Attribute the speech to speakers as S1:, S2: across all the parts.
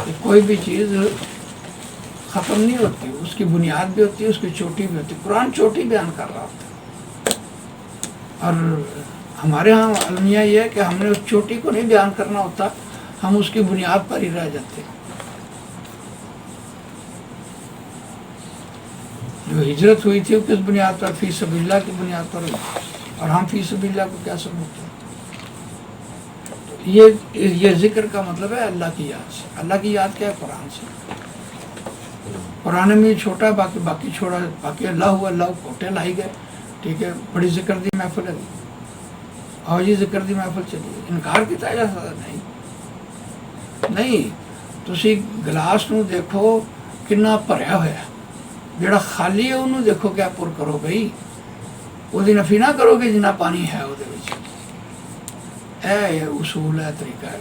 S1: کہ کوئی بھی چیز ختم نہیں ہوتی، اس کی بنیاد بھی ہوتی ہے، اس کی چوٹی بھی ہوتی ہے۔ قرآن چوٹی بیان کر رہا ہوتا ہے، اور ہمارے ہاں المیہ یہ ہے کہ ہم نے اس چوٹی کو نہیں بیان کرنا ہوتا، ہم اس کی بنیاد پر ہی رہ جاتے ہیں۔ جو ہجرت ہوئی تھی وہ کس بنیاد پر؟ فی سبیل اللہ کی بنیاد پر ہوئی، اور ہم فی سبیل اللہ کو کیا سمجھتے ہیں؟ یہ ذکر کا مطلب ہے اللہ کی یاد سے۔ اللہ کی یاد کیا ہے؟ قرآن سے۔ قرآن میں چھوٹا ہے، باقی چھوڑا، باقی اللہ کوٹے لائی گئے، ٹھیک ہے، بڑی ذکر دی محفل ہے، اور جی ذکر دی محفل چلی، انکار کیتا جا سکتا نہیں۔ تسی گلاس نو دیکھو کنا بھریا ہوا ہے، جڑا خالی ہے انہوں دیکھو کیا پر کرو بھائی، وہ نفی نہ کرو گے جنہ پانی ہے وہ۔ یہ اصول ہے، طریقہ ہے،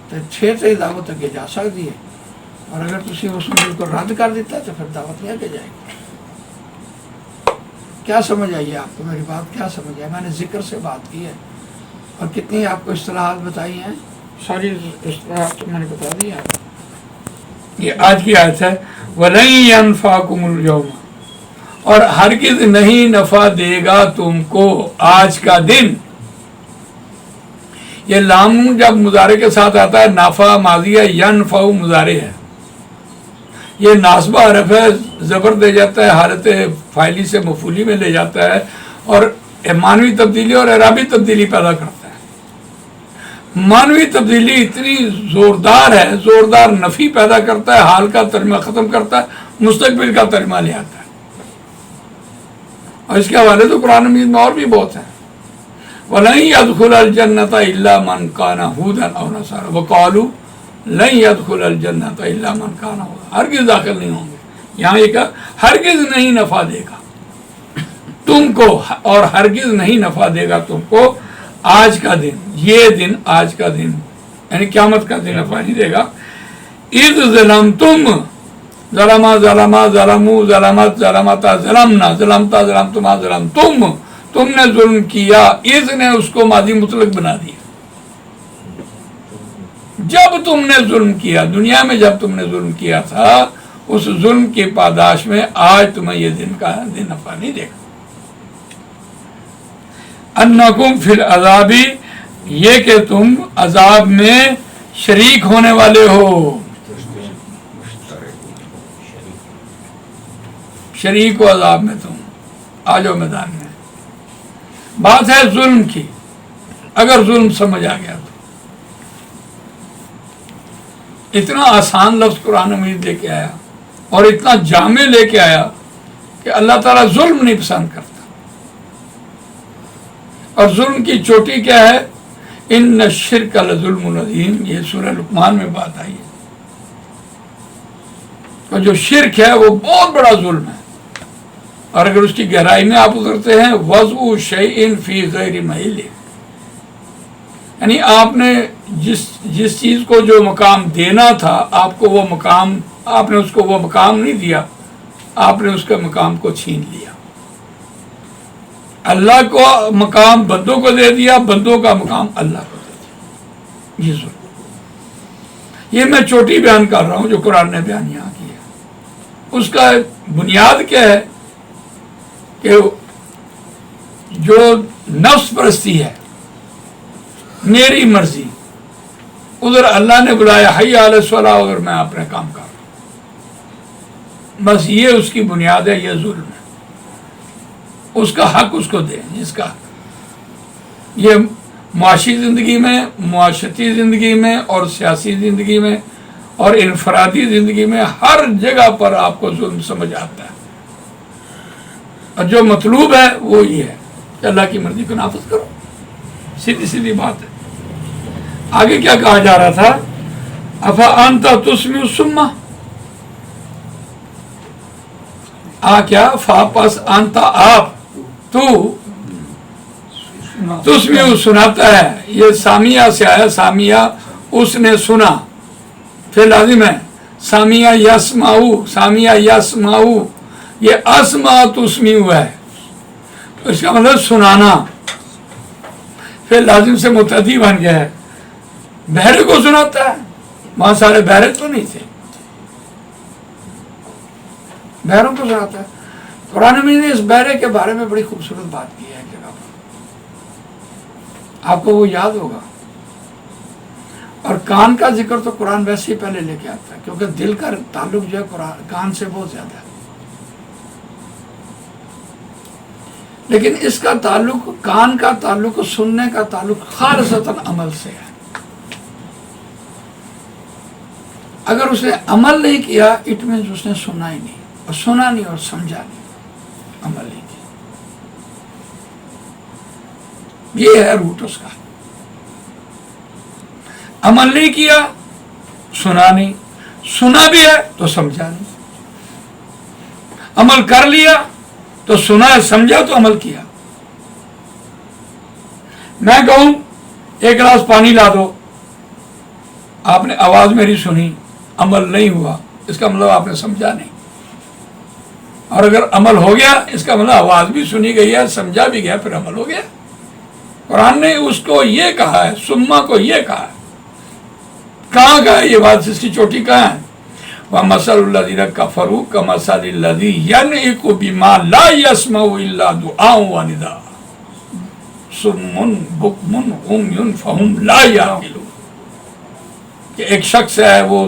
S1: تو پھر تو دعوت اگے جا سکتی ہے، اور اگر تسی اس اصول کو رد کر دیتا ہے تو پھر دعوت نہیں آگے جائے گی۔ کیا سمجھ آئی ہے آپ کو میری بات؟ کیا سمجھ آئی؟ میں نے ذکر سے بات کی ہے، اور کتنی آپ کو اصطلاحات بتائی ہیں، ساری اصطلاحات میں نے بتا دی ہیں۔ یہ آج کی آیت ہے، وَلَن يَنفَعَكُمُ الْيَوْمَ، اور ہرگز نہیں نفع دے گا تم کو آج کا دن۔ یہ لام جب مضارع کے ساتھ آتا ہے، نافع ماضی ہے، ینفع مضارع ہے، یہ ناصبہ حرف ہے، زبر دے جاتا ہے، حالت فاعلی سے مفعولی میں لے جاتا ہے، اور معنوی تبدیلی اور اعرابی تبدیلی پیدا کرتا ہے۔ معنوی تبدیلی اتنی زوردار ہے، زوردار نفی پیدا کرتا ہے، حال کا ترجمہ ختم کرتا ہے، مستقبل کا ترجمہ لے آتا ہے، اور اس کے حوالے تو قرآن مجید میں اور بھی بہت ہیں۔ وَلَن يَدْخُلَ الْجَنَّةَ إِلَّا مَنْ كَانَ هُودًا أَوْ نَصَارَىٰ وَقَالُوا لَن يَدْخُلَ الْجَنَّةَ إِلَّا مَنْ كَانَ هُودًا، ہرگز داخل نہیں ہوں گے۔ یہاں یہ کہا ہرگز نہیں نفع دے گا تم کو، اور ہرگز نہیں نفع دے گا تم کو آج کا دن، یہ دن، آج کا دن یعنی قیامت کا دن نفع نہیں دے گا۔ اِذْ ظَلَمْتُمْ، ظلما ظلما ظلموا ظلمت ظلمتا ظلمنا ظلمتا ظلمتما ظلمتم، تم نے ظلم کیا، اذ نے اس کو ماضی مطلق بنا دیا۔ جب تم نے ظلم کیا، دنیا میں جب تم نے ظلم کیا تھا، اس ظلم کی پاداش میں آج تمہیں یہ دن کا دن نفع نہیں دے گا۔ انکم فی العذاب، یہ کہ تم عذاب میں شریک ہونے والے ہو، شریک ہو عذاب میں، تم آ جاؤ میدان میں۔ بات ہے ظلم کی، اگر ظلم سمجھ آ گیا تو اتنا آسان لفظ قرآن مجید لے کے آیا، اور اتنا جامع لے کے آیا کہ اللہ تعالیٰ ظلم نہیں پسند کرتا۔ اور ظلم کی چوٹی کیا ہے؟ ان الشرک لظلم عظیم، یہ سورہ لقمان میں بات آئی ہے، اور جو شرک ہے وہ بہت بڑا ظلم ہے، اور اگر اس کی گہرائی میں آپ اترتے ہیں، وضع شیء فی غیر محلہ، یعنی آپ نے جس چیز کو جو مقام دینا تھا، آپ کو وہ مقام، آپ نے اس کو وہ مقام نہیں دیا، آپ نے اس کا مقام کو چھین لیا۔ اللہ کو مقام بندوں کو دے دیا، بندوں کا مقام اللہ کو دے دیا، یہ ظلم۔ یہ میں چوٹی بیان کر رہا ہوں جو قرآن نے بیان یہاں کی ہے۔ اس کا بنیاد کیا ہے کہ جو نفس پرستی ہے، میری مرضی، ادھر اللہ نے بلایا حی علی الصلاۃ، ادھر میں اپنے کام کر رہا ہوں، بس یہ اس کی بنیاد ہے، یہ ظلم ہے۔ اس کا حق اس کو دیں، جس کا یہ معاشی زندگی میں، معاشرتی زندگی میں، اور سیاسی زندگی میں، اور انفرادی زندگی میں، ہر جگہ پر آپ کو ظلم سمجھ آتا ہے، اور جو مطلوب ہے وہ یہ ہے کہ اللہ کی مرضی کو نافذ کرو، سیدھی سیدھی بات ہے۔ آگے کیا کہا جا رہا تھا؟ افانت تسمع الصم، کیا فا پس انتا آپ، تو تسمع سناتا ہے، یہ سامیہ سے آیا، سامیہ اس نے سنا، پھر لازم ہے سامیہ یسمعو، سامیہ یسمعو، یہ اسمع تسمع ہے، اس کا مطلب سنانا، پھر لازم سے متعدی بن گیا ہے، بہرے کو سناتا ہے، وہاں سارے بہرے تو نہیں تھے، بہروں کو سناتا ہے۔ قرآن مجید نے اس بہرے کے بارے میں بڑی خوبصورت بات کی ہے ایک جگہ پر، آپ کو وہ یاد ہوگا۔ اور کان کا ذکر تو قرآن ویسے ہی پہلے لے کے آتا ہے، کیونکہ دل کا تعلق جو ہے قرآن کان سے بہت زیادہ ہے، لیکن اس کا تعلق، کان کا تعلق، سننے کا تعلق خالصتاً عمل سے ہے۔ اگر اس نے عمل نہیں کیا اٹ مینس اس نے سنا ہی نہیں، اور سنا نہیں اور سمجھا نہیں، عمل نہیں کیا۔ یہ ہے روٹ اس کا، عمل نہیں کیا، سنا نہیں، سنا بھی ہے تو سمجھا نہیں، عمل کر لیا تو سنا سمجھا تو عمل کیا۔ میں کہوں ایک گلاس پانی لا دو، آپ نے آواز میری سنی، عمل نہیں ہوا، اس کا مطلب آپ نے سمجھا نہیں، اور اگر عمل ہو گیا اس کا مطلب آواز بھی سنی گئی ہے، سمجھا بھی گیا، پھر عمل ہو گیا۔ قرآن نے اس کو یہ کہا ہے، سما کو یہ کہا ہے، کہاں کا ہے یہ بات، اس کی چوٹی کہاں ہے؟ وَمَثَلُ الَّذِينَ كَفَرُوا كَمَثَلِ الَّذِي يَنْعِقُ بِمَا لَا يَسْمَعُ إِلَّا دُعَاءً وَنِدَاءً صُمٌّ بُكْمٌ عُمْيٌ فَهُمْ لَا يَعْقِلُونَ۔ کہ ایک شخص ہے وہ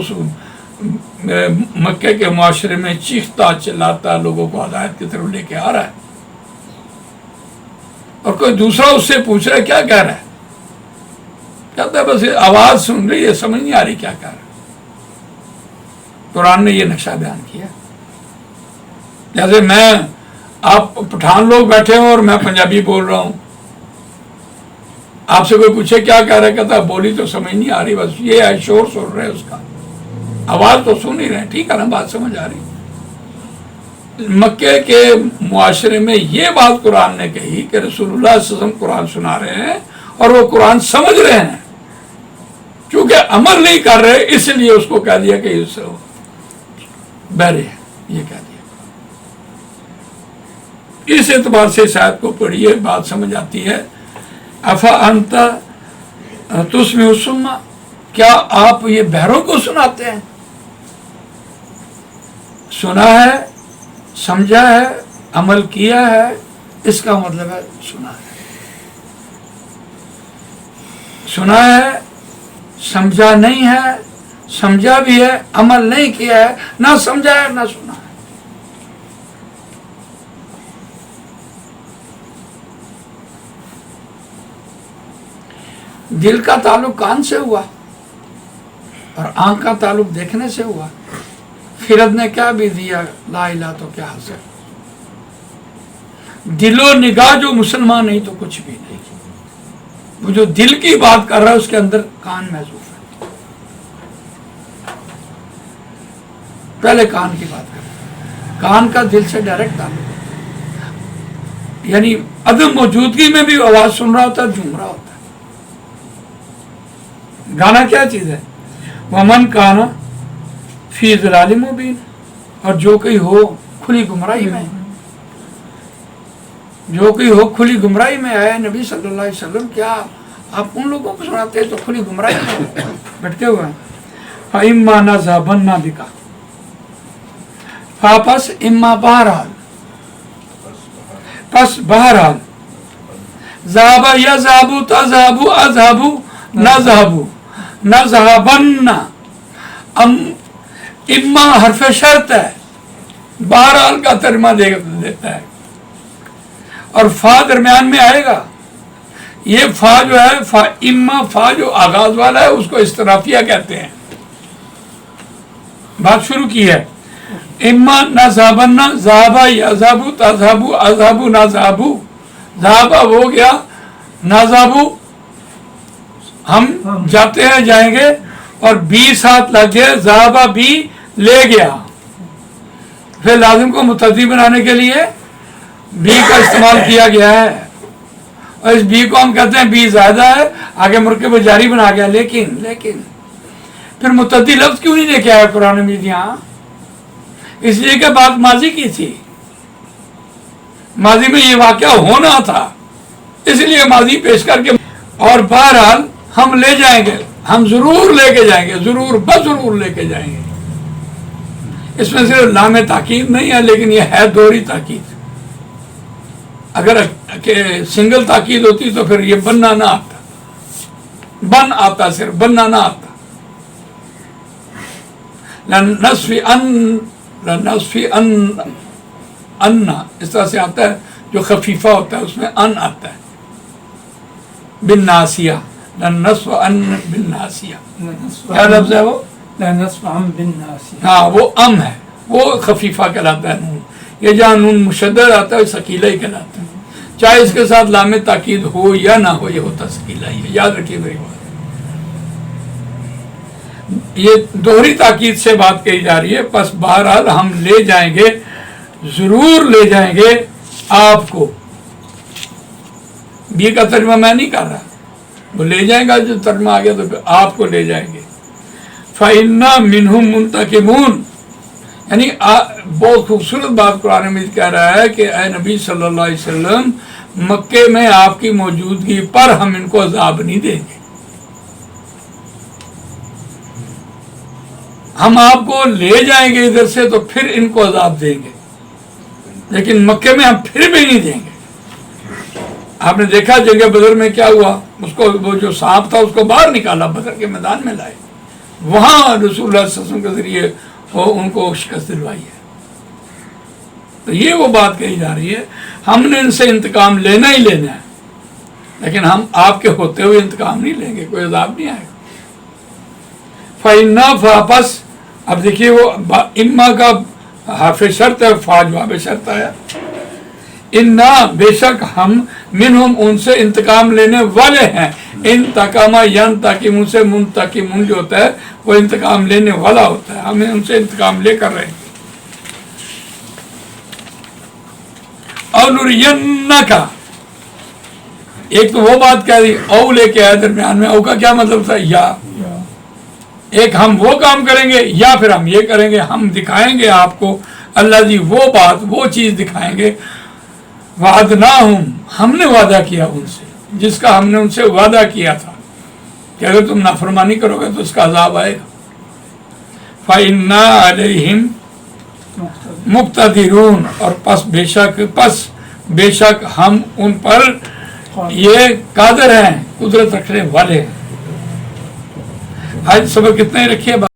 S1: مکے کے معاشرے میں چیختا چلاتا لوگوں کو ہدایت کی طرف لے کے آ رہا ہے، اور کوئی دوسرا اس سے پوچھ رہا ہے کیا کہہ رہا ہے، کہتا ہے بس آواز سن رہی ہے، سمجھ نہیں آ رہی کیا کہہ رہا ہے۔ قرآن نے یہ نقشہ بیان کیا، جیسے میں آپ پٹھان لوگ بیٹھے ہوں اور میں پنجابی بول رہا ہوں، آپ سے کوئی پوچھے کیا کہہ رہا ہے، کہتا ہے بولی تو سمجھ نہیں آ رہی، بس یہ ہے شور سن رہے اس کا، آواز تو سن ہی رہے، ٹھیک ہے نا، بات سمجھ آ رہی۔ مکے کے معاشرے میں یہ بات قرآن نے کہی کہ رسول اللہ صلی اللہ علیہ وسلم قرآن سنا رہے ہیں اور وہ قرآن سمجھ رہے ہیں، چونکہ عمل نہیں کر رہے اس لیے اس کو کہہ دیا کہ اس بہرے ہیں، یہ کہہ دیا۔ اس اعتبار سے اس آیت کو پڑھیے، بات سمجھ آتی ہے۔ افا انت تسمع الصم، کیا آپ یہ بہروں کو سناتے ہیں؟ سنا ہے، سمجھا ہے، عمل کیا ہے، اس کا مطلب ہے سنا ہے، سنا ہے، سمجھا نہیں ہے، سمجھا بھی ہے، عمل نہیں کیا ہے، نہ سمجھا ہے نہ سنا ہے۔ دل کا تعلق کان سے ہوا اور آنکھ کا تعلق دیکھنے سے ہوا۔ خرد نے کیا بھی دیا، لا الہ تو کیا حاصل، دل و نگاہ جو مسلمان نہیں تو کچھ بھی نہیں۔ وہ جو دل کی بات کر رہا ہے اس کے اندر کان محذوف ہے، پہلے کان کی بات کر، کان کا دل سے ڈائریکٹ تعلق ہے، یعنی عدم موجودگی میں بھی آواز سن رہا ہوتا ہے، جھوم رہا ہوتا ہے۔ گانا کیا چیز ہے؟ ومن کان فی ضلال مبین، اور جو کوئی ہو کھلی گمراہی میں، جو کوئی ہو کھلی گمراہی میں ہے۔ نبی صلی اللہ علیہ وسلم کیا آپ ان لوگوں کو سناتے ہیں تو کھلی گمراہی میں بھٹکے ہوئے ہیں۔ فَإِمَّا نَذْهَبَنَّ بِكَ، پس اما بہرحال، پس بہرحال، ذهب يذهب تذهب اذهب نذهب نذهبن، اما حرف شرط ہے، بہرحال کا ترجمہ دیتا ہے، اور فا درمیان میں آئے گا۔ یہ فا جو ہے، فا اما، فا جو آغاز والا ہے اس کو استرافیہ کہتے ہیں۔ بات شروع کی ہے، اما نذهبن، ذهب يذهب تذهب اذهب نذهب، ذهب ہو گیا، نذهب ہم جاتے ہیں، جائیں گے، اور بی ساتھ لگ گئے، ذهب بھی لے گیا۔ پھر لازم کو متعدی بنانے کے لیے بی کا استعمال کیا گیا ہے، اور اس بی کو ہم کہتے ہیں بی زیادہ ہے، آگے مرکب جاری بنا گیا۔ لیکن پھر متعدی لفظ کیوں نہیں لے کے آیا قرآن مجید یہاں؟ اس لیے کہ بات ماضی کی تھی، ماضی میں یہ واقعہ ہونا تھا، اس لیے ماضی پیش کر کے، اور بہرحال ہم لے جائیں گے، ہم ضرور لے کے جائیں گے، ضرور بضرور لے کے جائیں گے. اس میں صرف لام تاکید نہیں ہے، لیکن یہ ہے دوہری تاکید. اگر کہ سنگل تاکید ہوتی تو پھر یہ بننا نہ آتا، بن آتا، صرف بننا نہ آتا. لنصفی ان اس طرح سے آتا ہے، جو خفیفہ ہوتا ہے اس میں ان آتا ہے. بالناسیہ، لنصف ان بالناسیہ کیا لفظ ہے وہ؟
S2: لنصف عن بالناسیہ.
S1: ہاں وہ ام ہے، وہ خفیفہ کہلاتا ہے نون. یہ جہاں نون مشدد آتا ہے ثقیلہ ہی کہلاتا ہے، چاہے اس کے ساتھ لام تاکید ہو یا نہ ہو، یہ ہوتا ثقیلہ ہی ہے. یاد رکھیے میری بات. یہ دوہری تاکید سے بات کہی جا رہی ہے. پس بہرحال ہم لے جائیں گے، ضرور لے جائیں گے آپ کو. بی کا ترجمہ میں نہیں کر رہا، وہ لے جائیں گا جو ترجمہ آ گیا تو آپ کو لے جائیں گے. فَإِنَّا مِنْهُمْ مُنْتَقِمُونَ، یعنی بہت خوبصورت بات قرآن مجید کہہ رہا ہے کہ اے نبی صلی اللہ علیہ وسلم، مکے میں آپ کی موجودگی پر ہم ان کو عذاب نہیں دیں گے. ہم آپ کو لے جائیں گے ادھر سے تو پھر ان کو عذاب دیں گے، لیکن مکے میں ہم پھر بھی نہیں دیں گے. آپ نے دیکھا جنگ بدر میں کیا ہوا، اس کو وہ جو سانپ تھا اس کو باہر نکالا، بدر کے میدان میں لائے، وہاں رسول اللہ صلی اللہ علیہ وسلم کے ذریعے وہ ان کو شکست دلوائی ہے. تو یہ وہ بات کہی جا رہی ہے، ہم نے ان سے انتقام لینا ہی لینا ہے، لیکن ہم آپ کے ہوتے ہوئے انتقام نہیں لیں گے، کوئی عذاب نہیں آئے گا. فَإِنَّا فَاپس، اب دیکھیے وہ اما کا حرف شرط ہے، فا جواب شرط ہے. انا بے شک ہم منہم ان سے انتقام لینے والے ہیں. انتقامہ ینتقم سے منتقم جو ہوتا ہے وہ انتقام لینے والا ہوتا ہے، ہمیں ان سے انتقام لے کر رہے ہیں. اور نُرِيَنَّكَ، ایک تو وہ بات کہہ دی، او لے کے آئے درمیان میں. او کا کیا مطلب تھا؟ یا. ایک ہم وہ کام کریں گے یا پھر ہم یہ کریں گے، ہم دکھائیں گے آپ کو اللہ جی وہ بات، وہ چیز دکھائیں گے. وعدناہم، ہم نے وعدہ کیا ان سے، جس کا ہم نے ان سے وعدہ کیا تھا کہ اگر تم نافرمانی کرو گے تو اس کا عذاب آئے گا. فَإِنَّا عَلَيْهِمْ مُقْتَدِرُونَ، اور پس بے شک ہم ان پر یہ قادر ہیں، قدرت رکھنے والے ہیں. آج صبر کتنے رکھیے.